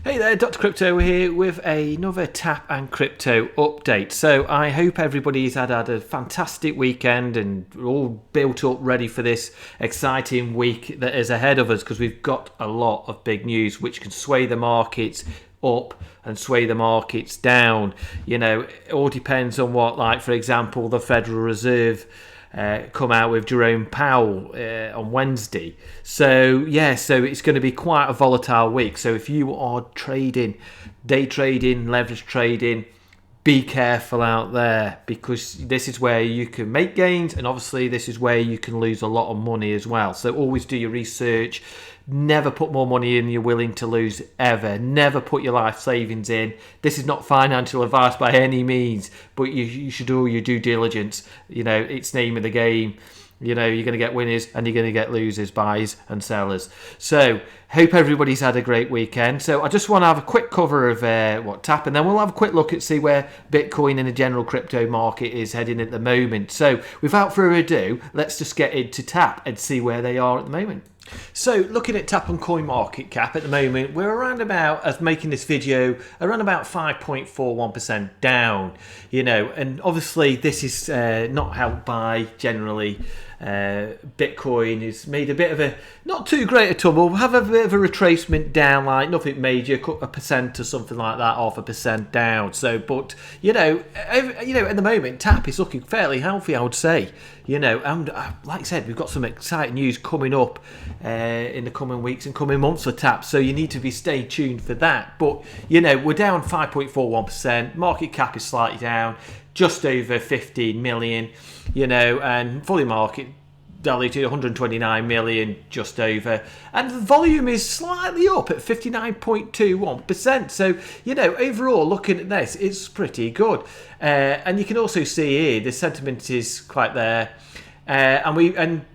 Hey there, Dr. Crypto here with another Tap and Crypto update. So I hope everybody's had a fantastic weekend and we're all built up ready for this exciting week that is ahead of us, because we've got a lot of big news which can sway the markets up and sway the markets down. You know, it all depends on what, like, for example, the Federal Reserve come out with Jerome Powell on Wednesday. So it's going to be quite a volatile week. So if you are trading, day trading, leverage trading, be careful out there, because this is where you can make gains, and obviously this is where you can lose a lot of money as well. So always do your research. Never put more money in than you're willing to lose, ever. Never put your life savings in. This is not financial advice by any means, but you should do all your due diligence. You know, it's name of the game. You know, you're going to get winners and you're going to get losers, buyers and sellers. So, hope everybody's had a great weekend. So, I just want to have a quick cover of what TAP, and then we'll have a quick look at see where Bitcoin and the general crypto market is heading at the moment. So, without further ado, let's just get into TAP and see where they are at the moment. So, looking at Tap on CoinMarketCap at the moment, we're around about, as making this video, around about 5.41% down. You know, and obviously this is not helped by generally Bitcoin is made a bit of a not too great a tumble. We'll have a bit of a retracement down, like nothing major, a percent or something like that, 0.5% down. So, but you know, at the moment, TAP is looking fairly healthy, I would say. You know, and like I said, we've got some exciting news coming up in the coming weeks and coming months for TAP, so you need to be stay tuned for that. But you know, we're down 5.41%. Market cap is slightly down, just over 15 million. You know, and fully market diluted 129 million, just over, and the volume is slightly up at 59.21%. So you know, overall, looking at this, it's pretty good, and you can also see here the sentiment is quite there, and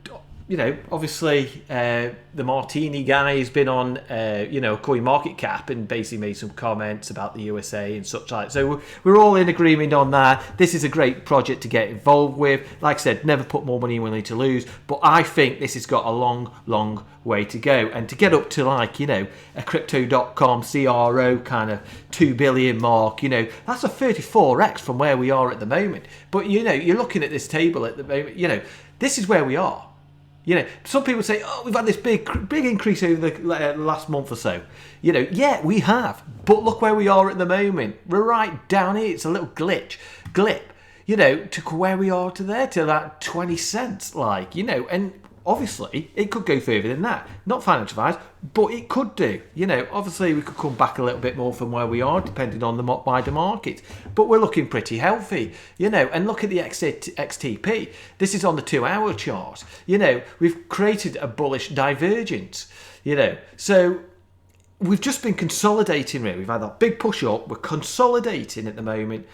you know, obviously the Martini guy has been on CoinMarketCap and basically made some comments about the USA and such like. So we're all in agreement on that. This is a great project to get involved with. Like I said, never put more money in willing to lose, but I think this has got a long way to go, and to get up to, like, you know, a crypto.com CRO kind of 2 billion mark, you know, that's a 34x from where we are at the moment. But you know, you're looking at this table at the moment, you know, this is where we are. You know, some people say, oh, we've had this big increase over the last month or so. You know, yeah, we have. But look where we are at the moment. We're right down here. It's a little glip, you know, to where we are to there, to that 20 cents, like, you know. And obviously, it could go further than that. Not financial advice, but it could do. You know, obviously, we could come back a little bit more from where we are, depending on the wider market. But we're looking pretty healthy, you know. And look at the XTP. This is on the 2-hour chart. You know, we've created a bullish divergence, you know. So we've just been consolidating, really. We've had that big push up. We're consolidating at the moment.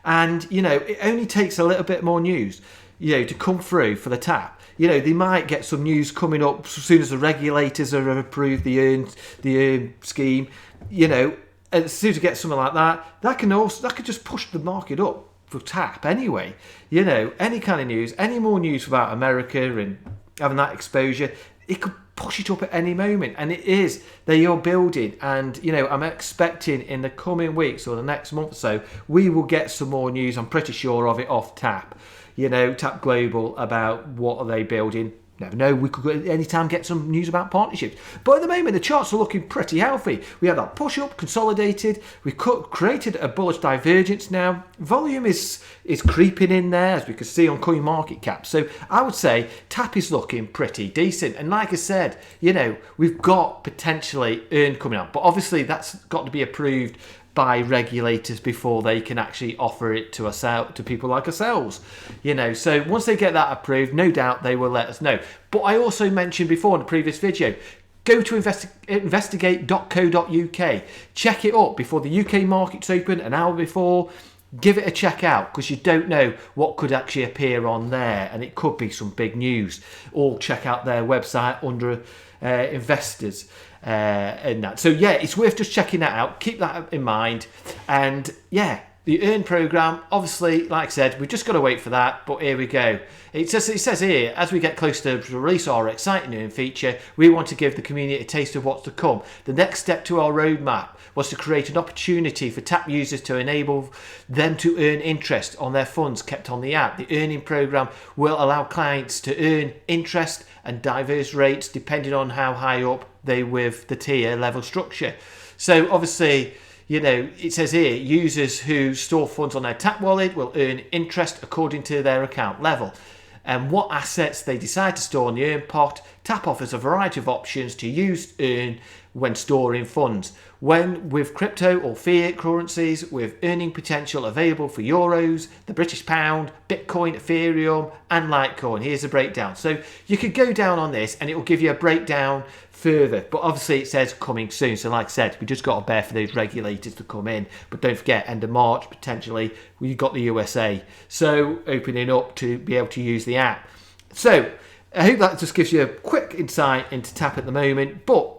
And, you know, it only takes a little bit more news, you know, to come through for the TAP. You know, they might get some news coming up as soon as the regulators have approved the earn scheme. You know, and as soon as you get something like that, that could just push the market up for TAP anyway. You know, any kind of news, any more news about America and having that exposure, it could push it up at any moment. And it is, they are building, and you know, I'm expecting in the coming weeks or the next month or so, we will get some more news, I'm pretty sure of it, off TAP. You know, TAP Global, about what are they building. Never know, we could anytime get some news about partnerships. But at the moment, the charts are looking pretty healthy. We had that push up, consolidated. We've created a bullish divergence now. Volume is creeping in there, as we can see on CoinMarketCap. So I would say TAP is looking pretty decent. And like I said, you know, we've got potentially earn coming up. But obviously, that's got to be approved by regulators before they can actually offer it to people like ourselves, you know. So once they get that approved, no doubt they will let us know. But I also mentioned before in the previous video, go to investigate.co.uk, check it up before the UK markets open, an hour before. Give it a check out, because you don't know what could actually appear on there, and it could be some big news. Or check out their website under investors and that. So yeah, it's worth just checking that out. Keep that in mind, and yeah, The earn program, obviously, like I said, we've just got to wait for that, but here we go. It says here, as we get closer to release our exciting earn feature, we want to give the community a taste of what's to come. The next step to our roadmap was to create an opportunity for TAP users to enable them to earn interest on their funds kept on the app. The earning program will allow clients to earn interest and diverse rates depending on how high up they with the tier level structure. So obviously, it says here, users who store funds on their TAP wallet will earn interest according to their account level. And what assets they decide to store in the earn pot, TAP offers a variety of options to use earn when storing funds. When with crypto or fiat currencies with earning potential available for euros, the British pound, Bitcoin, Ethereum, and Litecoin. Here's a breakdown. So you could go down on this and it will give you a breakdown further, but obviously it says coming soon. So like I said, we just got to bear for those regulators to come in. But don't forget, end of March potentially we've got the USA, so opening up to be able to use the app. So I hope that just gives you a quick insight into TAP at the moment. But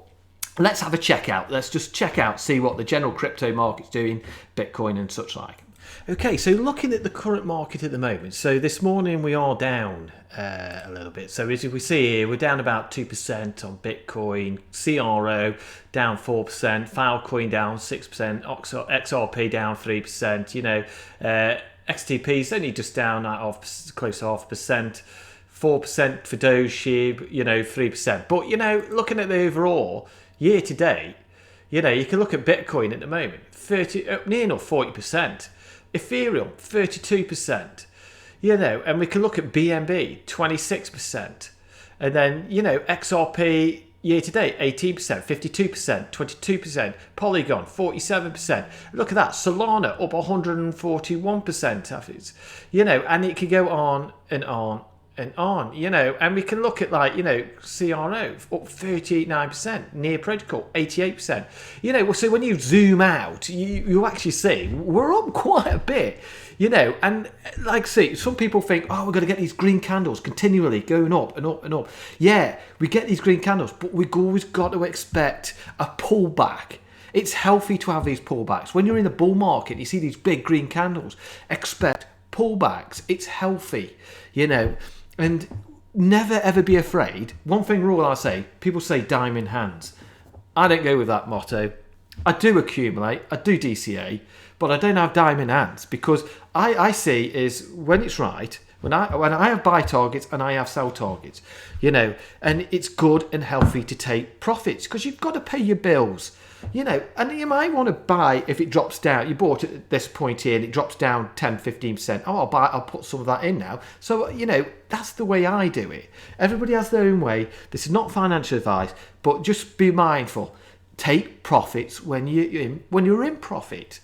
let's have a check out. Let's just check out, see what the general crypto market's doing, Bitcoin and such like. Okay, so looking at the current market at the moment, so this morning we are down a little bit. So as we see here, we're down about 2% on Bitcoin, CRO down 4%, Filecoin down 6%, XRP down 3%, XTP's only just down at close to 0.5%, 4% for Doge, 3%. But, looking at the overall, year to date, you can look at Bitcoin at the moment, near enough 40%. Ethereum, 32%. And we can look at BNB, 26%. And then, XRP year to date, 18%, 52%, 22%. Polygon, 47%. Look at that. Solana up 141%. And it could go on and on and on, and we can look at CRO up 39%, Near Protocol 88%, so when you zoom out, you actually see we're up quite a bit, and some people think, we're going to get these green candles continually going up and up and up. Yeah, we get these green candles, but we've always got to expect a pullback. It's healthy to have these pullbacks. When you're in the bull market, you see these big green candles, expect pullbacks. It's healthy, and never ever be afraid. One thing rule I say, people say diamond hands. I don't go with that motto. I do accumulate, I do DCA, but I don't have diamond hands, because I see is when it's right, when I have buy targets and I have sell targets, and it's good and healthy to take profits, because you've got to pay your bills. And you might want to buy if it drops down. You bought it at this point here and it drops down 10-15%. I'll put some of that in now. So, that's the way I do it. Everybody has their own way. This is not financial advice, but just be mindful. Take profits when you're in profit.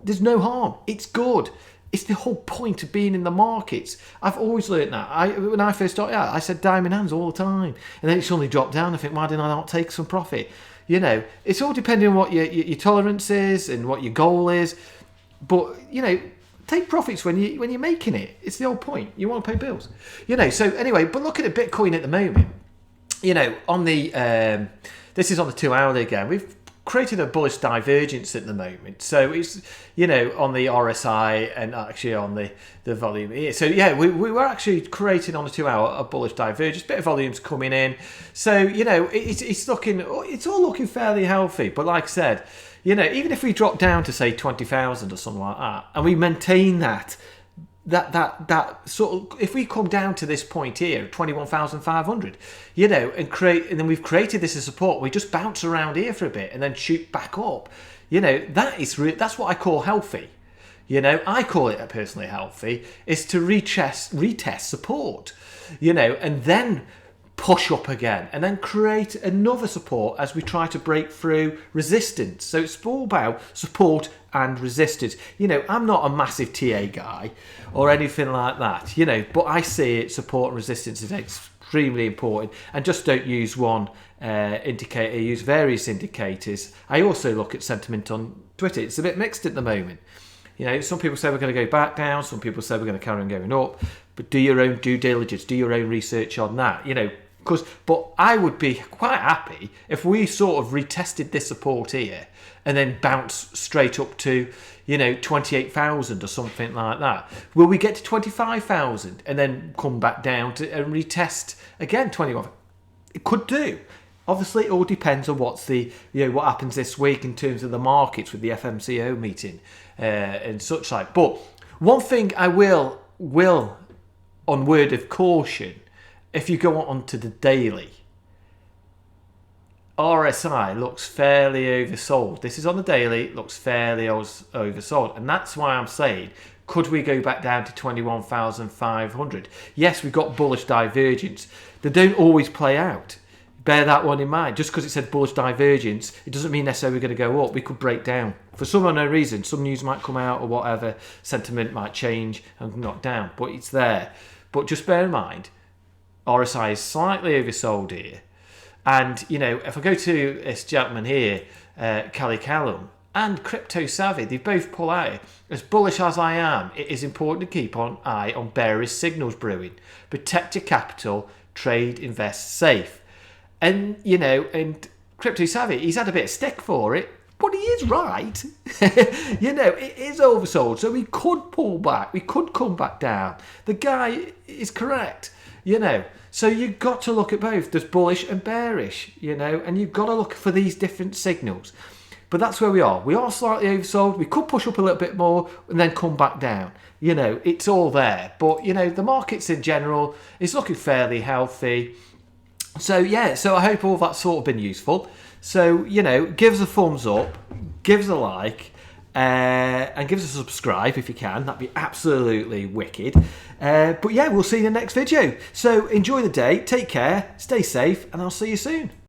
There's no harm. It's good. It's the whole point of being in the markets. I've always learned that. When I first started out, I said diamond hands all the time. And then it suddenly dropped down. I think, why didn't I not take some profit? It's all depending on what your tolerance is and what your goal is. But, take profits when you're making it. It's the whole point. You want to pay bills. So anyway, but looking at Bitcoin at the moment, on the, this is on the 2 hour again, we've created a bullish divergence at the moment. So it's, on the RSI and actually on the volume here. So yeah, we were actually creating on the 2 hour a bullish divergence, bit of volumes coming in. So, it's all looking fairly healthy. But like I said, even if we drop down to say 20,000 or something like that, and we maintain that sort of, if we come down to this point here, 21,500, and then we've created this as support, we just bounce around here for a bit and then shoot back up. That's what I call healthy. I call it personally healthy, is to retest support, and then push up again and then create another support as we try to break through resistance. So it's all about support and resistance. I'm not a massive TA guy or anything like that, but I see it, support and resistance is extremely important. And just don't use one indicator, use various indicators. I also look at sentiment on Twitter. It's a bit mixed at the moment. Some people say we're going to go back down, some people say we're going to carry on going up, but do your own due diligence, do your own research on that. But I would be quite happy if we sort of retested this support here and then bounce straight up to, 28,000 or something like that. Will we get to 25,000 and then come back down to and retest again 21? It could do. Obviously, it all depends on what happens this week in terms of the markets with the FMCO meeting and such like. But one thing I will, on word of caution, if you go on to the daily, RSI looks fairly oversold. This is on the daily, it looks fairly oversold. And that's why I'm saying, could we go back down to 21,500? Yes, we've got bullish divergence. They don't always play out. Bear that one in mind. Just because it said bullish divergence, it doesn't mean necessarily we're going to go up. We could break down. For some unknown reason, some news might come out or whatever, sentiment might change and knock down. But it's there. But just bear in mind, RSI is slightly oversold here. And, if I go to this gentleman here, Callie Callum, and Crypto Savvy, they both pull out. As bullish as I am, it is important to keep an eye on bearish signals brewing. Protect your capital, trade, invest safe. And, and Crypto Savvy, he's had a bit of stick for it, but he is right. It is oversold, so we could pull back. We could come back down. The guy is correct, So you've got to look at both. There's bullish and bearish, and you've got to look for these different signals. But that's where we are. We are slightly oversold. We could push up a little bit more and then come back down. It's all there. But, the markets in general is looking fairly healthy. So I hope all that's sort of been useful. So, give us a thumbs up, give us a like, and give us a subscribe if you can. That'd be absolutely wicked. But we'll see you in the next video. So enjoy the day, take care, stay safe, and I'll see you soon.